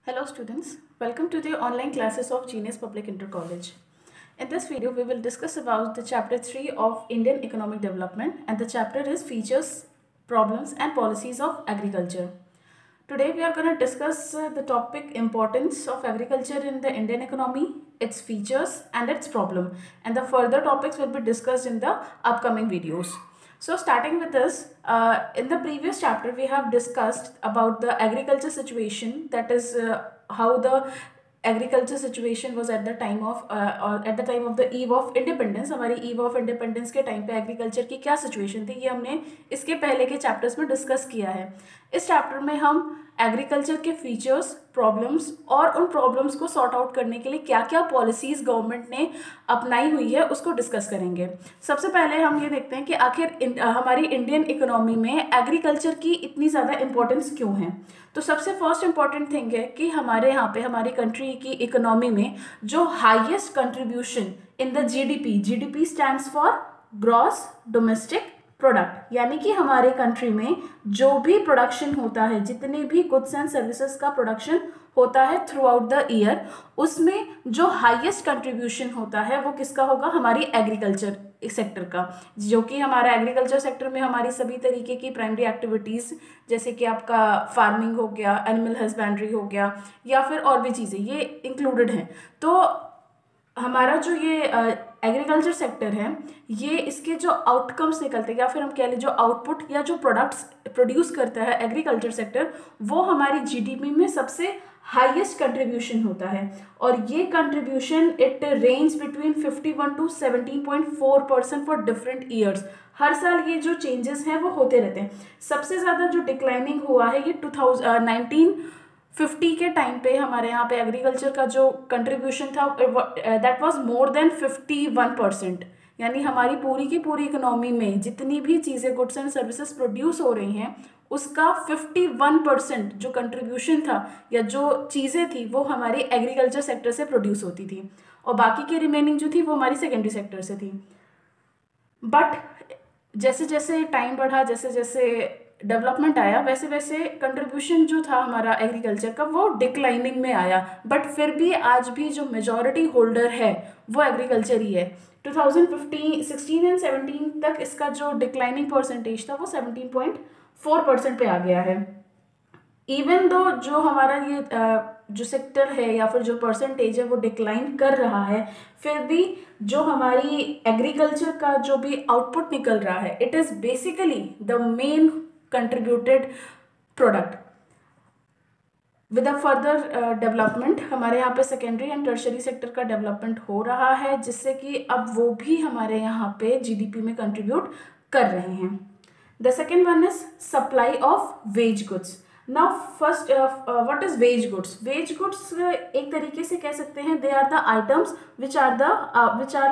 Hello students, welcome to the online classes of Genius Public Inter College. In this video, we will discuss about the chapter 3 of Indian Economic Development, and the chapter is Features, Problems and Policies of Agriculture. Today we are going to discuss the topic importance of agriculture in the Indian economy, its features and its problem, and the further topics will be discussed in the upcoming videos. So starting with this, in the previous chapter we have discussed about the agriculture situation, that is how the agriculture situation was at the time of और at the time of the eve of independence. हमारी eve of independence के time पे agriculture की क्या situation थी ये हमने इसके पहले के चैप्टर्स में डिस्कस किया है. इस चैप्टर में हम एग्रीकल्चर के फीचर्स, प्रॉब्लम्स और उन प्रॉब्लम्स को सॉर्ट आउट करने के लिए क्या क्या पॉलिसीज़ गवर्नमेंट ने अपनाई हुई है उसको डिस्कस करेंगे. सबसे पहले हम ये देखते हैं कि आखिर हमारी इंडियन इकोनॉमी में एग्रीकल्चर की इतनी ज़्यादा इंपॉर्टेंस क्यों है. तो सबसे फर्स्ट इंपॉर्टेंट थिंग है कि हमारे यहाँ पे हमारी कंट्री की इकोनॉमी में जो highest contribution in the GDP stands for gross domestic product, यानी कि हमारे कंट्री में जो भी प्रोडक्शन होता है, जितने भी गुड्स एंड सर्विसेज का प्रोडक्शन होता है थ्रू आउट द ईयर, उसमें जो हाईएस्ट कंट्रीब्यूशन होता है वो किसका होगा, हमारी एग्रीकल्चर सेक्टर का. जो कि हमारा एग्रीकल्चर सेक्टर में हमारी सभी तरीके की प्राइमरी एक्टिविटीज़, जैसे कि आपका फार्मिंग हो गया, एनिमल हस्बेंड्री हो गया, या फिर और भी चीज़ें ये इंक्लूडेड हैं. तो हमारा जो ये एग्रीकल्चर सेक्टर है, ये इसके जो आउटकम्स निकलते हैं या फिर हम कह लें जो आउटपुट या जो प्रोडक्ट्स प्रोड्यूस करता है एग्रीकल्चर सेक्टर, वो हमारी जीडीपी में सबसे हाईएस्ट कंट्रीब्यूशन होता है. और ये contribution it range between 51 to 17.4% for different years. हर साल ये जो चेंजेस हैं वो होते रहते हैं. सबसे ज़्यादा जो डिक्लाइनिंग हुआ है ये 1950 के टाइम पे हमारे यहाँ पे एग्रीकल्चर का जो कंट्रीब्यूशन था दैट वाज मोर देन 51%. यानी हमारी पूरी की पूरी इकोनॉमी में जितनी भी चीज़ें, गुड्स एंड सर्विसेज प्रोड्यूस हो रही हैं, उसका 51% जो कंट्रीब्यूशन था या जो चीज़ें थी वो हमारी एग्रीकल्चर सेक्टर से प्रोड्यूस होती थी, और बाकी की रिमेनिंग जो थी वो हमारी सेकेंडरी सेक्टर से थी. बट जैसे जैसे टाइम बढ़ा, जैसे जैसे डेवलपमेंट आया, वैसे वैसे कंट्रीब्यूशन जो था हमारा एग्रीकल्चर का वो डिक्लाइनिंग में आया. बट फिर भी आज भी जो मेजॉरिटी होल्डर है वो एग्रीकल्चर ही है. 2016 एंड 17 तक इसका जो डिक्लाइनिंग परसेंटेज था वो 17.4% पे आ गया है. इवन दो जो हमारा ये जो सेक्टर है या फिर जो परसेंटेज है वो डिक्लाइन कर रहा है, फिर भी जो हमारी एग्रीकल्चर का जो भी आउटपुट निकल रहा है, it is basically the main contributed product. With a further development हमारे यहाँ पे सेकेंडरी एंड टर्शरी सेक्टर का डेवलपमेंट हो रहा है, जिससे कि अब वो भी हमारे यहाँ पे जीडीपी में कंट्रीब्यूट कर रहे हैं. The second one is supply of wage goods. Now first what is wage goods. Wage goods एक तरीके से कह सकते हैं they are the items which are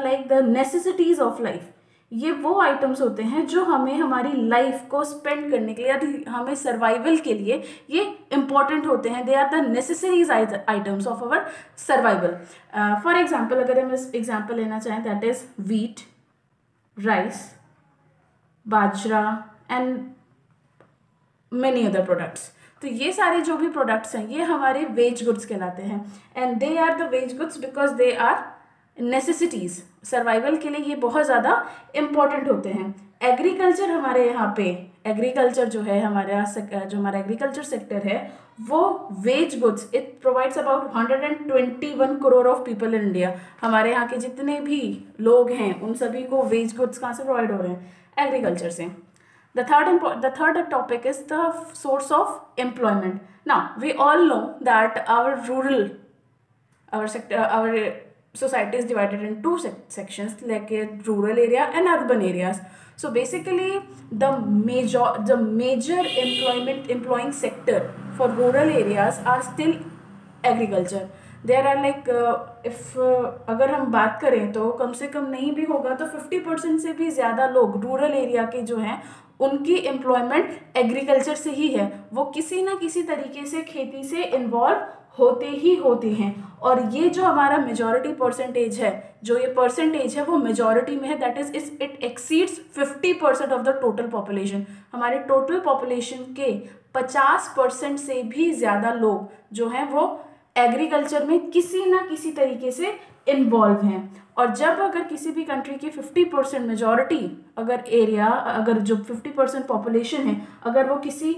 like the necessities of life. ये वो आइटम्स होते हैं जो हमें हमारी लाइफ को स्पेंड करने के लिए या हमें सर्वाइवल के लिए ये इम्पॉर्टेंट होते हैं. They are the necessaries items of our survival. For example अगर हम इस एग्जाम्पल लेना चाहें, that is wheat, rice, bajra and many other products. तो ये सारे जो भी प्रोडक्ट्स हैं ये हमारे वेज गुड्स कहलाते हैं. And they are the wage goods because they are necessities. Survival के लिए ये बहुत ज़्यादा इम्पॉर्टेंट होते हैं. एग्रीकल्चर हमारे यहाँ पे एग्रीकल्चर जो है हमारा जो हमारा एग्रीकल्चर सेक्टर है वो wage goods it provides about 121 crore of people in India. हमारे यहाँ के जितने भी लोग हैं उन सभी को वेज गुड्स कहाँ से प्रोवाइड हो रहे हैं, एग्रीकल्चर से. The third topic is the source of employment. Now we all know that our society is divided in two sections, like a rural area and urban areas. So basically the major employing sector for rural areas are still agriculture. There are like if अगर हम बात करें तो कम से कम नहीं भी होगा तो 50% से भी ज़्यादा लोग रूरल एरिया के जो हैं उनकी एम्प्लॉयमेंट एग्रीकल्चर से ही है. वो किसी ना किसी तरीके से खेती से इन्वॉल्व होते ही होते हैं. और ये जो हमारा मेजॉरिटी परसेंटेज है, जो ये परसेंटेज है वो मेजॉरिटी में है, that is it exceeds 50% of the total population. हमारे टोटल पॉपुलेशन के 50% से भी ज़्यादा लोग जो हैं वो एग्रीकल्चर में किसी ना किसी तरीके से इन्वॉल्व हैं। और जब अगर किसी भी कंट्री की 50% मेजॉरिटी अगर एरिया, अगर जो 50% पॉपुलेशन है, अगर वो किसी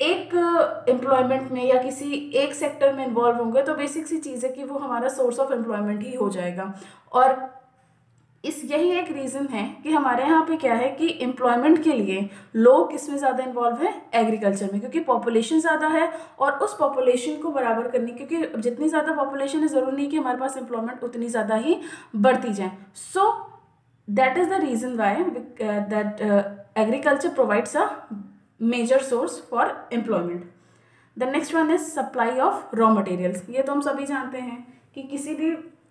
एक एम्प्लॉयमेंट में या किसी एक सेक्टर में इन्वॉल्व होंगे, तो बेसिक सी चीज़ है कि वो हमारा सोर्स ऑफ एम्प्लॉयमेंट ही हो जाएगा। और यही एक रीज़न है कि हमारे यहाँ पे क्या है कि एम्प्लॉयमेंट के लिए लोग किस में ज़्यादा इन्वॉल्व है, एग्रीकल्चर में, क्योंकि पॉपुलेशन ज़्यादा है और उस पॉपुलेशन को बराबर करने, क्योंकि जितनी ज़्यादा पॉपुलेशन है ज़रूरी नहीं कि हमारे पास एम्प्लॉयमेंट उतनी ज़्यादा ही बढ़ती जाए। So that is the reason why that agriculture provides a major source for employment. The next one is supply of raw materials. ये तो हम सभी जानते हैं कि किसी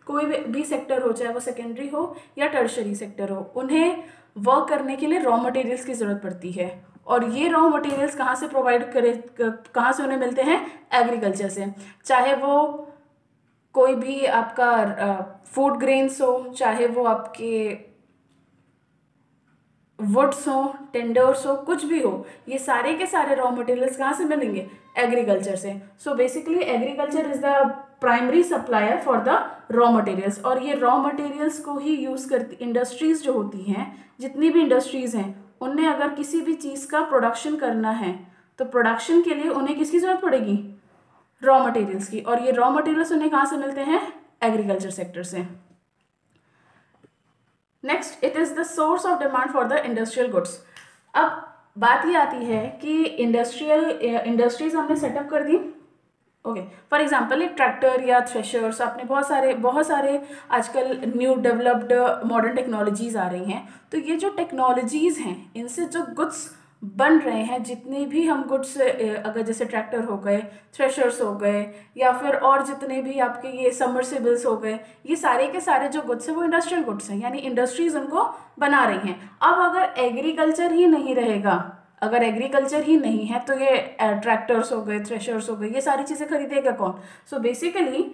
कोई भी सेक्टर हो, चाहे वो सेकेंडरी हो या टर्शरी सेक्टर हो, उन्हें वर्क करने के लिए रॉ मटेरियल्स की ज़रूरत पड़ती है। और ये रॉ मटेरियल्स कहाँ से प्रोवाइड करे, कहाँ से उन्हें मिलते हैं, एग्रीकल्चर से। चाहे वो कोई भी आपका फूड ग्रेन्स हो, चाहे वो आपके वुड्स हो, टेंडर्स हो, कुछ भी हो, ये सारे के सारे रॉ मटेरियल्स कहाँ से मिलेंगे, एग्रीकल्चर से। So basically agriculture is the primary supplier for the raw materials. और ये रॉ मटेरियल्स को ही यूज़ करती इंडस्ट्रीज़ जो होती हैं, जितनी भी इंडस्ट्रीज़ हैं, उन्हें अगर किसी भी चीज़ का प्रोडक्शन करना है तो प्रोडक्शन के लिए उन्हें किसकी ज़रूरत पड़ेगी, रॉ मटेरियल्स की। और ये रॉ मटेरियल्स उन्हें कहाँ से मिलते हैं, एग्रीकल्चर सेक्टर से। Next, it is the source of demand for the industrial goods. अब बात ये आती है कि इंडस्ट्रीज हमने सेटअप कर दी, ओके। फॉर एग्जांपल एक ट्रैक्टर या थ्रेशर्स, आपने बहुत सारे आजकल न्यू डेवलप्ड मॉडर्न टेक्नोलॉजीज़ आ रही हैं। तो ये जो टेक्नोलॉजीज़ हैं, इनसे जो गुड्स बन रहे हैं, जितने भी हम गुड्स, अगर जैसे ट्रैक्टर हो गए, थ्रेशर्स हो गए, या फिर और जितने भी आपके ये सबमर्सिबल्स हो गए, ये सारे के सारे जो गुड्स हैं वो इंडस्ट्रियल गुड्स हैं, यानी इंडस्ट्रीज उनको बना रही हैं। अब अगर एग्रीकल्चर ही नहीं रहेगा, अगर एग्रीकल्चर ही नहीं है, तो ये ट्रैक्टर्स हो गए, थ्रेशर्स हो गए, ये सारी चीज़ें खरीदेगा कौन। सो बेसिकली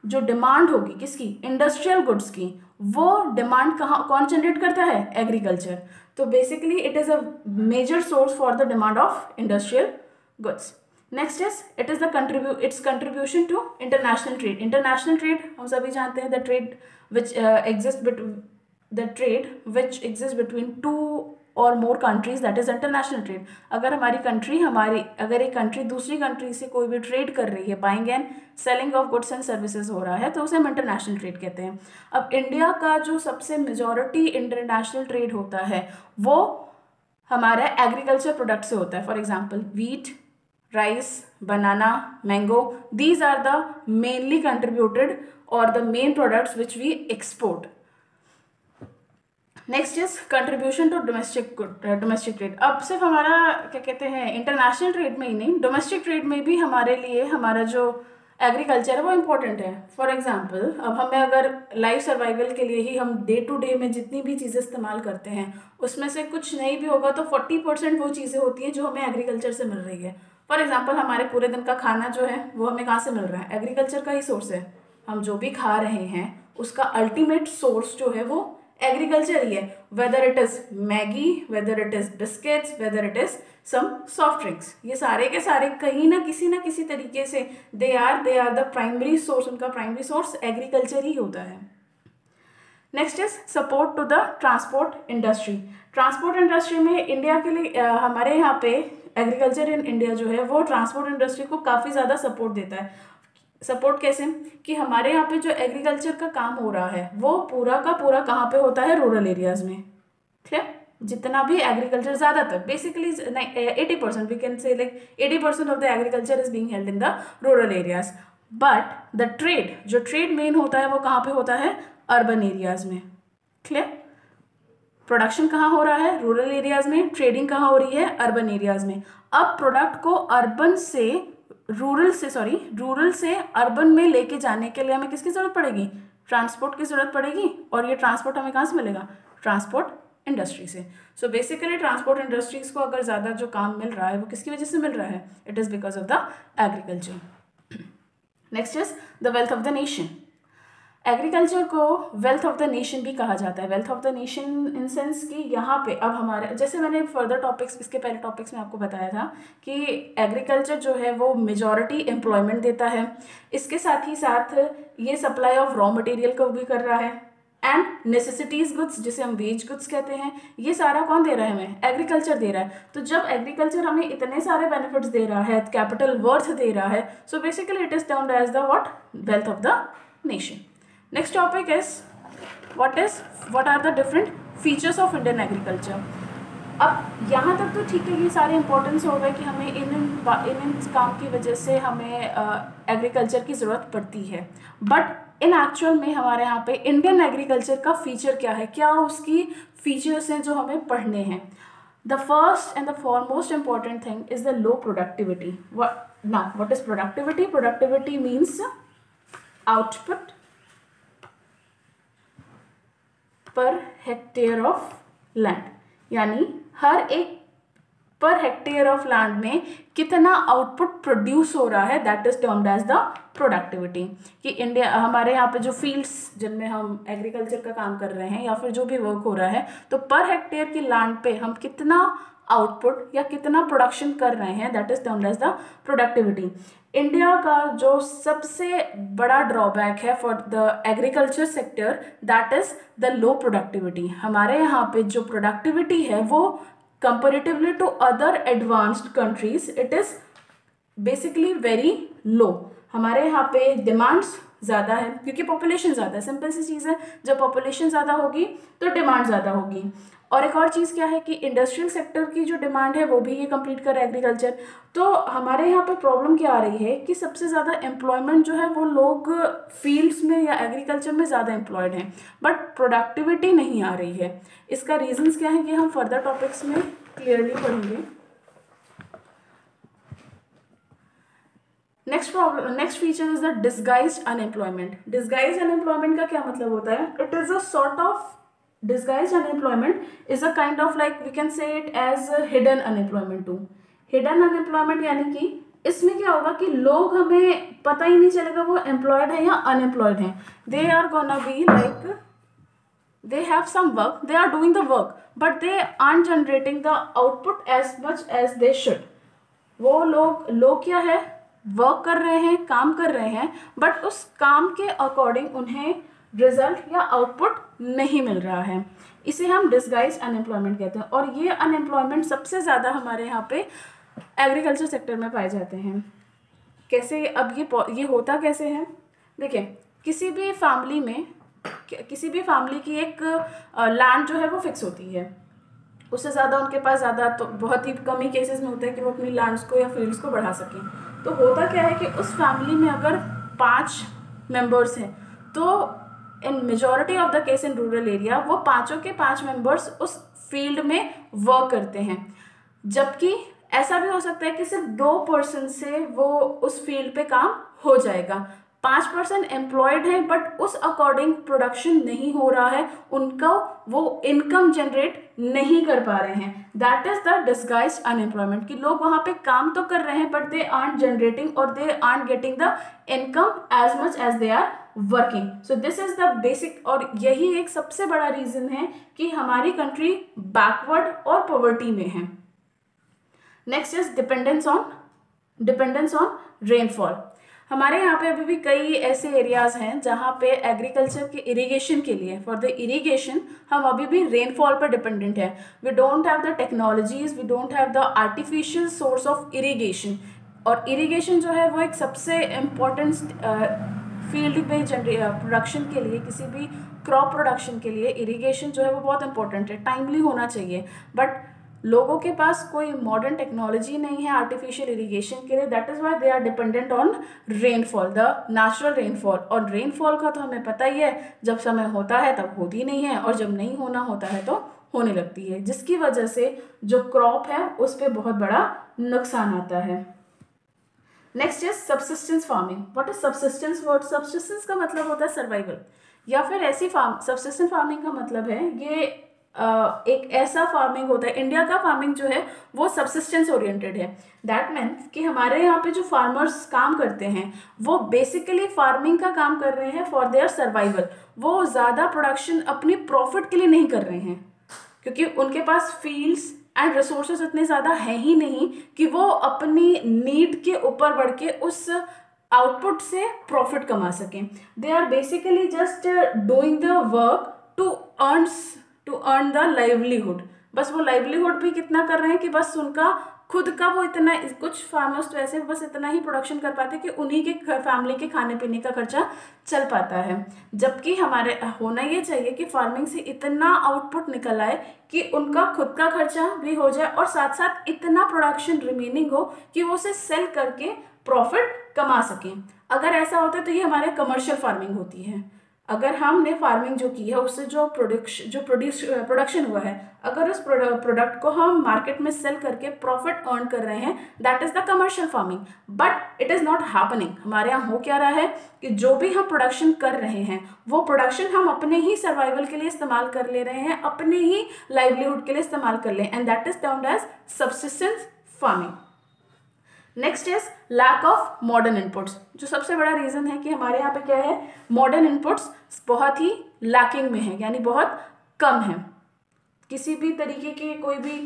जो डिमांड होगी किसकी, इंडस्ट्रियल गुड्स की, वो डिमांड कौन जनरेट करता है, एग्रीकल्चर। तो basically it is a major source for the demand of industrial goods. Next is it is its contribution to international trade. International trade हम सभी जानते हैं, the trade which exist between two और more countries, that is international trade. अगर एक country दूसरी country से कोई भी ट्रेड कर रही है, buying and selling of goods and services हो रहा है, तो उसे हम इंटरनेशनल ट्रेड कहते हैं। अब इंडिया का जो सबसे मेजॉरिटी इंटरनेशनल ट्रेड होता है वो हमारा एग्रीकल्चर प्रोडक्ट से होता है। For example wheat, rice, banana, mango, these are the mainly contributed और the main products which we export. Next is contribution to domestic trade. अब सिर्फ हमारा क्या कहते हैं, इंटरनेशनल ट्रेड में ही नहीं, डोमेस्टिक ट्रेड में भी हमारे लिए हमारा जो एग्रीकल्चर है वो इम्पोर्टेंट है। फॉर एग्जांपल, अब हमें अगर लाइफ सर्वाइवल के लिए ही हम डे टू डे में जितनी भी चीज़ें इस्तेमाल करते हैं, उसमें से कुछ नहीं भी होगा तो 40% वो चीज़ें होती हैं जो हमें एग्रीकल्चर से मिल रही है। फॉर एग्जाम्पल, हमारे पूरे दिन का खाना जो है वो हमें कहाँ से मिल रहा है, एग्रीकल्चर का ही सोर्स है। हम जो भी खा रहे हैं उसका अल्टीमेट सोर्स जो है वो एग्रीकल्चर ही है। Whether it is Maggi, whether it is biscuits, whether it is some soft drinks, ये सारे के सारे कहीं ना किसी तरीके से they are the primary source, उनका प्राइमरी सोर्स एग्रीकल्चर ही होता है। Next is support to the transport industry. Transport industry में इंडिया के लिए हमारे यहाँ पे एग्रीकल्चर इन इंडिया जो है वो ट्रांसपोर्ट इंडस्ट्री को काफ़ी ज़्यादा सपोर्ट देता है। सपोर्ट कैसे, कि हमारे यहाँ पे जो एग्रीकल्चर का काम हो रहा है वो पूरा का पूरा कहाँ पे होता है, रूरल एरियाज़ में। क्लियर, जितना भी एग्रीकल्चर, ज़्यादातर basically 80%, we can say like 80% of the agriculture is being held in the rural areas. But the trade, जो ट्रेड मेन होता है वो कहाँ पे होता है, अर्बन एरियाज में। क्लियर, प्रोडक्शन कहाँ हो रहा है, रूरल एरियाज में, ट्रेडिंग कहाँ हो रही है, अर्बन एरियाज में। अब प्रोडक्ट को रूरल से अर्बन में लेके जाने के लिए हमें किसकी ज़रूरत पड़ेगी, ट्रांसपोर्ट की ज़रूरत पड़ेगी। और ये ट्रांसपोर्ट हमें कहाँ से मिलेगा, ट्रांसपोर्ट इंडस्ट्री से। सो बेसिकली ट्रांसपोर्ट इंडस्ट्रीज़ को अगर ज़्यादा जो काम मिल रहा है वो किसकी वजह से मिल रहा है, it is because of the agriculture. Next is the wealth of the nation. Agriculture को वेल्थ ऑफ द नेशन भी कहा जाता है। Wealth of the nation in sense कि यहाँ पे अब हमारे, जैसे मैंने फर्दर टॉपिक्स, इसके पहले टॉपिक्स में आपको बताया था कि एग्रीकल्चर जो है वो मेजॉरिटी एम्प्लॉयमेंट देता है, इसके साथ ही साथ ये सप्लाई ऑफ रॉ मटेरियल को भी कर रहा है, एंड नेसेसिटीज गुड्स जिसे हम वेज गुड्स कहते हैं, ये सारा कौन दे रहा है हमें? एग्रीकल्चर दे रहा है। तो जब एग्रीकल्चर हमें इतने सारे बेनिफिट्स दे रहा है, कैपिटल वर्थ दे रहा है, so basically it is termed as the what? Wealth of the nation. Next topic is what are the different features of Indian agriculture। अब यहाँ तक तो ठीक है, ये सारे इंपॉर्टेंस हो गए कि हमें इन काम की वजह से हमें एग्रीकल्चर की ज़रूरत पड़ती है, बट इन एक्चुअल में हमारे यहाँ पे इंडियन एग्रीकल्चर का फीचर क्या है, क्या उसकी फीचर्स हैं जो हमें पढ़ने हैं। The first and the foremost important thing is the low productivity. What is productivity? Productivity means output per hectare of land, यानी हर एक पर हेक्टेयर ऑफ लैंड में कितना आउटपुट प्रोड्यूस हो रहा है, that is termed as the productivity. कि India, हमारे यहाँ पे जो फील्ड्स जिनमें हम एग्रीकल्चर का काम कर रहे हैं या फिर जो भी वर्क हो रहा है, तो पर हेक्टेयर की लैंड पे हम कितना आउटपुट या कितना प्रोडक्शन कर रहे हैं, that is termed as the productivity. India का जो सबसे बड़ा ड्रॉबैक है for the agriculture sector, that is the low productivity. हमारे यहाँ पे जो प्रोडक्टिविटी है वो comparatively to other advanced countries it is basically very low. हमारे यहाँ पे डिमांड्स ज़्यादा है क्योंकि पॉपुलेशन ज़्यादा है, सिंपल सी चीज़ है, जब पॉपुलेशन ज़्यादा होगी तो डिमांड ज़्यादा होगी। और एक और चीज़ क्या है कि इंडस्ट्रियल सेक्टर की जो डिमांड है वो भी ये कंप्लीट कर एग्रीकल्चर। तो हमारे यहाँ पे प्रॉब्लम क्या आ रही है कि सबसे ज़्यादा एम्प्लॉयमेंट जो है वो लोग फील्ड्स में या एग्रीकल्चर में ज़्यादा एम्प्लॉयड हैं, बट प्रोडक्टिविटी नहीं आ रही है। इसका रीजंस क्या है कि हम फर्दर टॉपिक्स में क्लियरली पढ़ेंगे। Next feature is the disguised unemployment. Disguised unemployment का क्या मतलब होता है? It is a sort of disguised unemployment is a kind of like we can say it as a hidden unemployment too। hidden unemployment यानी कि इसमें क्या होगा कि लोग, हमें पता ही नहीं चलेगा वो एम्प्लॉयड है या अनएम्प्लॉयड है। they are gonna be like they have some work, they are doing the work but they aren't generating the output as much as they should। वो लोग क्या है, वर्क कर रहे हैं, काम कर रहे हैं, बट उस काम के अकॉर्डिंग उन्हें रिजल्ट या आउटपुट नहीं मिल रहा है। इसे हम डिस्गाइज्ड अनएम्प्लॉयमेंट कहते हैं। और ये अनएम्प्लॉयमेंट सबसे ज़्यादा हमारे यहाँ पे एग्रीकल्चर सेक्टर में पाए जाते हैं। कैसे? अब ये होता कैसे है? देखिए, किसी भी फैमिली की एक लैंड जो है वो फिक्स होती है, उससे ज़्यादा उनके पास ज़्यादा तो बहुत ही कम ही केसेस में होता है कि वो अपनी लैंड्स को या फील्ड्स को बढ़ा सकें। तो होता क्या है कि उस फैमिली में अगर 5 मेंबर्स हैं तो इन majority of the case in rural area वो 5 के 5 मेंबर्स उस फील्ड में वर्क करते हैं। जबकि ऐसा भी हो सकता है कि सिर्फ 2 पर्सन से वो उस फील्ड पे काम हो जाएगा। 5 पर्सन एम्प्लॉयड हैं बट उस अकॉर्डिंग प्रोडक्शन नहीं हो रहा है, उनका वो इनकम जनरेट नहीं कर पा रहे हैं। That is the disguised unemployment. कि लोग वहाँ पे काम तो कर रहे हैं बट दे आर्ट जनरेटिंग और they are getting the income as much as they are working. So this is the basic, और यही एक सबसे बड़ा रीजन है कि हमारी कंट्री बैकवर्ड और पॉवर्टी में है। Next is dependence on rainfall. हमारे यहाँ पे अभी भी कई ऐसे एरियाज हैं जहाँ पे एग्रीकल्चर के इरिगेशन के लिए, फॉर द इरिगेशन हम अभी भी रेनफॉल पर डिपेंडेंट है। We don't have the technologies, we don't have the artificial source of irrigation. और इरिगेशन जो है वो एक सबसे इम्पॉर्टेंट फील्ड पे प्रोडक्शन के लिए, किसी भी क्रॉप प्रोडक्शन के लिए इरिगेशन जो है वो बहुत इंपॉर्टेंट है, टाइमली होना चाहिए। बट लोगों के पास कोई मॉडर्न टेक्नोलॉजी नहीं है आर्टिफिशियल इरिगेशन के लिए। That is why they are dependent on rainfall, the natural rainfall. और रेनफॉल का तो हमें पता ही है, जब समय होता है तब होती नहीं है और जब नहीं होना होता है तो होने लगती है, जिसकी वजह से जो क्रॉप है उस पर बहुत बड़ा नुकसान आता है। Next is subsistence farming. What is subsistence? Word subsistence का मतलब होता है सर्वाइवल, या फिर ऐसी सब्सिस्टेंस फार्मिंग का मतलब है ये एक ऐसा फार्मिंग होता है, इंडिया का फार्मिंग जो है वो सबसिस्टेंस ओरिएंटेड है। दैट मीन्स कि हमारे यहाँ पे जो फार्मर्स काम करते हैं वो बेसिकली फार्मिंग का काम कर रहे हैं फॉर देयर सर्वाइवल। वो ज़्यादा प्रोडक्शन अपनी प्रॉफिट के लिए नहीं कर रहे हैं, क्योंकि उनके पास फील्ड्स एंड रिसोर्सेज इतने ज़्यादा हैं ही नहीं कि वो अपनी नीड के ऊपर बढ़ के उस आउटपुट से प्रॉफिट कमा सकें। They are basically just doing the work to earn the livelihood. बस वो लाइवलीहुड भी कितना कर रहे हैं कि बस उनका खुद का वो इतना, कुछ फार्मर्स तो ऐसे बस इतना ही प्रोडक्शन कर पाते हैं कि उन्हीं के फैमिली के खाने पीने का खर्चा चल पाता है। जबकि हमारे होना ये चाहिए कि फार्मिंग से इतना आउटपुट निकल आए कि उनका खुद का खर्चा भी हो जाए और साथ साथ इतना प्रोडक्शन रिमेनिंग हो कि वो उसे सेल करके प्रॉफिट कमा सकें। अगर ऐसा होता है तो ये हमारे कमर्शियल फार्मिंग होती है। अगर हमने फार्मिंग जो की है उससे जो प्रोडक्शन हुआ है, अगर उस प्रोडक्ट को हम मार्केट में सेल करके प्रॉफिट अर्न कर रहे हैं, that is the commercial farming. But it is not happening. हमारे यहाँ हो क्या रहा है कि जो भी हम प्रोडक्शन कर रहे हैं वो प्रोडक्शन हम अपने ही सर्वाइवल के लिए इस्तेमाल कर ले रहे हैं, अपने ही लाइवलीहुड के लिए इस्तेमाल कर ले, and that is termed as subsistence farming. Next is lack of modern inputs. जो सबसे बड़ा रीज़न है कि हमारे यहाँ पे क्या है, मॉडर्न इनपुट्स बहुत ही लैकिंग में है, यानी बहुत कम है। किसी भी तरीके के कोई भी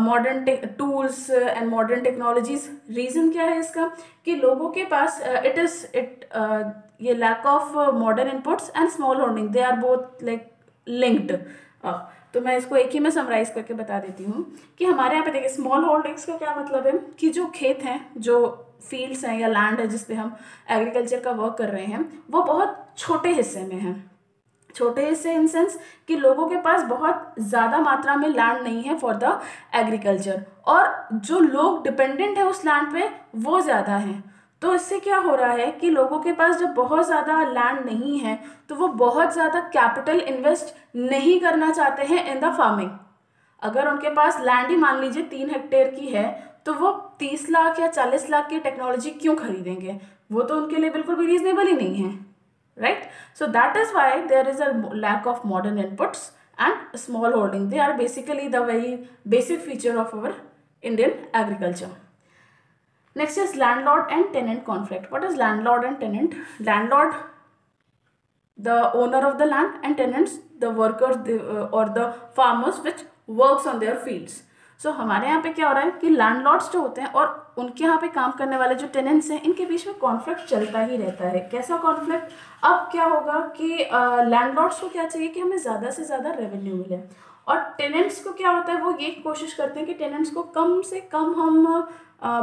modern tools and modern technologies. Reason क्या है इसका कि लोगों के पास ये lack of modern inputs and small holding, they are both like linked. तो मैं इसको एक ही में समराइज करके बता देती हूँ कि हमारे यहाँ पे देखिए स्मॉल होल्डिंग्स का क्या मतलब है कि जो खेत हैं, जो फील्ड्स हैं या लैंड है जिस पे हम एग्रीकल्चर का वर्क कर रहे हैं, वो बहुत छोटे हिस्से में हैं। छोटे हिस्से इन सेंस कि लोगों के पास बहुत ज़्यादा मात्रा में लैंड नहीं है फॉर द एग्रीकल्चर, और जो लोग डिपेंडेंट है उस लैंड पे वो ज़्यादा हैं। तो इससे क्या हो रहा है कि लोगों के पास जब बहुत ज़्यादा लैंड नहीं है तो वो बहुत ज़्यादा कैपिटल इन्वेस्ट नहीं करना चाहते हैं इन द फार्मिंग। अगर उनके पास लैंड ही मान लीजिए 3 हेक्टेयर की है तो वो 30 लाख या 40 लाख की टेक्नोलॉजी क्यों खरीदेंगे? वो तो उनके लिए बिल्कुल भी रीजनेबल ही नहीं है, right? So that is why there is a lack of modern inputs and small holding. They are basically the very basic feature of our Indian agriculture. Next is landlord and tenant conflict. What is landlord and tenant? Landlord, the owner of the land, and tenants, the workers or the farmers which works on their fields. So हमारे यहाँ पे क्या हो रहा है कि landlords जो होते हैं और उनके यहाँ पे काम करने वाले जो टेनेंट्स हैं, इनके बीच में कॉन्फ्लिक्ट चलता ही रहता है. कैसा कॉन्फ्लिक्ट? अब क्या होगा कि लैंडलॉर्ड्स को क्या चाहिए कि हमें ज़्यादा से ज़्यादा रेवेन्यू मिले, और टेनेंट्स को क्या होता है, वो ये कोशिश करते हैं कि टेनेंट्स को कम से कम हम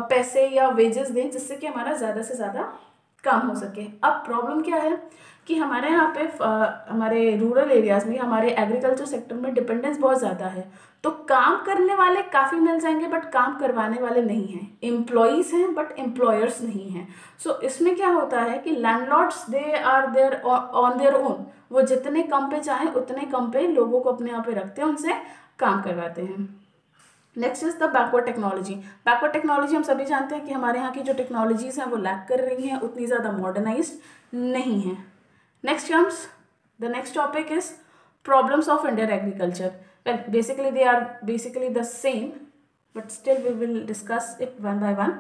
पैसे या वेजेस दें जिससे कि हमारा ज़्यादा से ज़्यादा काम हो सके. अब प्रॉब्लम क्या है कि हमारे यहाँ पे हमारे रूरल एरियाज़ में, हमारे एग्रीकल्चर सेक्टर में डिपेंडेंस बहुत ज़्यादा है. तो काम करने वाले काफ़ी मिल जाएंगे बट काम करवाने वाले नहीं हैं. एम्प्लॉयज़ हैं बट एम्प्लॉयर्स नहीं हैं. सो इसमें क्या होता है कि landlords they are there on their own. वो जितने कम पे चाहें उतने कम पे लोगों को अपने यहाँ पे रखते हैं, उनसे काम करवाते हैं. Next is the backward technology. Backward technology हम सभी जानते हैं कि हमारे यहाँ की जो टेक्नोलॉजीज़ हैं वो लैक कर रही हैं, उतनी ज़्यादा मॉडर्नाइज्ड नहीं है. Next comes the next topic is problems of Indian agriculture. Well basically they are basically the same but still we will discuss it one by one.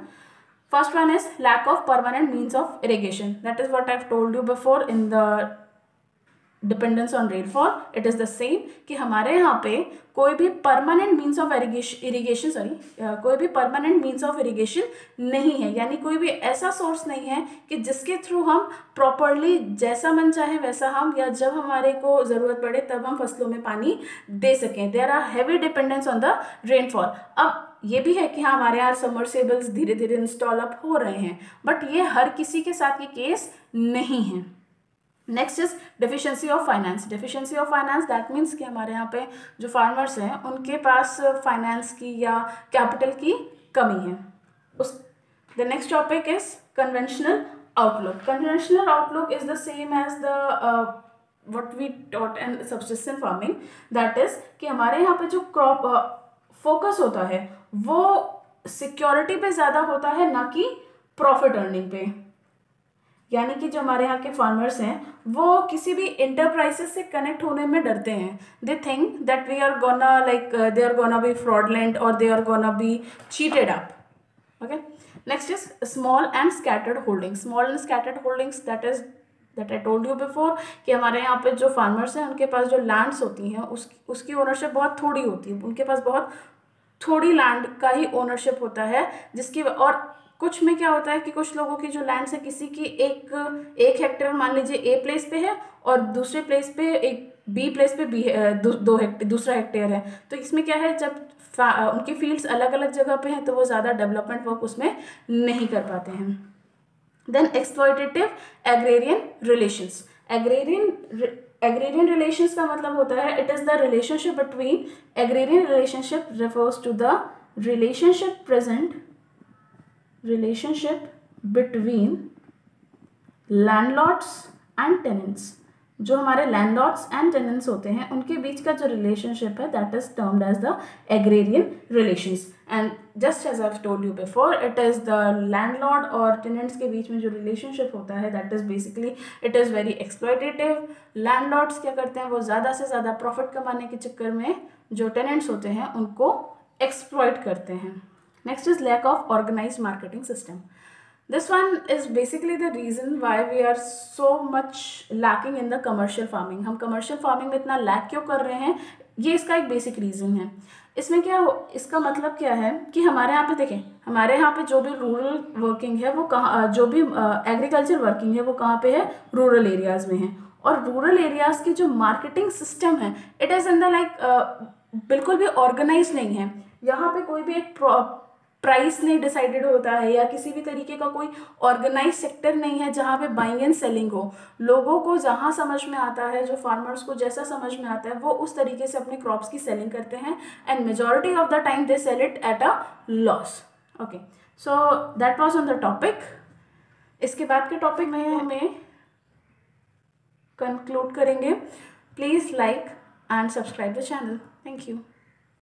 First one is lack of permanent means of irrigation. That is what I have told you before in the dependence on rainfall. It is the same कि हमारे यहाँ पे कोई भी permanent means of कोई भी permanent means of irrigation नहीं है. यानी कोई भी ऐसा सोर्स नहीं है कि जिसके थ्रू हम प्रॉपरली जैसा मन चाहे वैसा हम, या जब हमारे को ज़रूरत पड़े तब हम फसलों में पानी दे सकें. There are heavy dependence on the rainfall. अब ये भी है कि हाँ हमारे यहाँ सबमर्सिबल्स धीरे धीरे इंस्टॉल अप हो रहे हैं बट ये हर किसी के साथ ये केस नहीं है. Next is deficiency of finance. Deficiency of finance that means कि हमारे यहाँ पे जो फार्मर्स हैं उनके पास फाइनेंस की या कैपिटल की कमी है. The next topic is conventional outlook. Conventional outlook is the same as the what we taught in subsistence farming. That is कि हमारे यहाँ पे जो क्रॉप फोकस होता है वो सिक्योरिटी पे ज़्यादा होता है, ना कि प्रॉफिट अर्निंग पे. यानी कि जो हमारे यहाँ के फार्मर्स हैं वो किसी भी इंटरप्राइजेस से कनेक्ट होने में डरते हैं. They think that we are gonna like they are gonna be fraudulent और they are gonna be cheated up. Okay. Next is small and scattered holdings. Small and scattered holdings, that I told you before कि हमारे यहाँ पे जो farmers हैं उनके पास जो lands होती हैं उसकी ओनरशिप बहुत थोड़ी होती है. उनके पास बहुत थोड़ी लैंड का ही ओनरशिप होता है, जिसकी और कुछ में क्या होता है कि कुछ लोगों की जो लैंड है किसी की एक हेक्टेयर मान लीजिए ए प्लेस पे है और दूसरे प्लेस पे एक बी प्लेस पे बी दो हेक्टेयर दूसरा हेक्टेयर है. तो इसमें क्या है, जब उनकी फील्ड्स अलग अलग जगह पे हैं तो वो ज़्यादा डेवलपमेंट वर्क उसमें नहीं कर पाते हैं. Then exploitative agrarian relations. Agrarian relations का मतलब होता है it is the relationship between. Agrarian relationship refers to the relationship between landlords and tenants. जो हमारे लैंडलॉर्ड्स एंड टेनेंट्स होते हैं उनके बीच का जो रिलेशनशिप है that is termed as the agrarian relations. And just as I have told you before, it is the landlord और tenants के बीच में जो रिलेशनशिप होता है that is basically it is very exploitative. Landlords क्या करते हैं, वो ज़्यादा से ज़्यादा प्रॉफिट कमाने के चक्कर में जो टेनेंट्स होते हैं उनको एक्सप्लॉयट करते हैं. Next is lack of organised marketing system. This one is basically the reason why we are so much lacking in the commercial farming. हम commercial farming में इतना लैक क्यों कर रहे हैं, ये इसका एक बेसिक रीज़न है. इसमें क्या हो, इसका मतलब क्या है कि हमारे यहाँ पे देखें, हमारे यहाँ पे जो भी रूरल वर्किंग है वो कहाँ, जो भी एग्रीकल्चर वर्किंग है वो कहाँ पे है, रूरल एरियाज़ में है. और रूरल एरियाज़ की जो मार्केटिंग सिस्टम है it is in the like बिल्कुल भी ऑर्गेनाइज नहीं है. यहाँ पे कोई भी एक प्राइस नहीं डिसाइडेड होता है या किसी भी तरीके का कोई ऑर्गेनाइज सेक्टर नहीं है जहाँ पे बाइंग एंड सेलिंग हो. लोगों को जहाँ समझ में आता है, जो फार्मर्स को जैसा समझ में आता है वो उस तरीके से अपने क्रॉप्स की सेलिंग करते हैं and majority of the time they sell it at a loss. Okay, so that was on the topic. इसके बाद के टॉपिक में हमें कंक्लूड करेंगे. Please like and subscribe the channel. Thank you.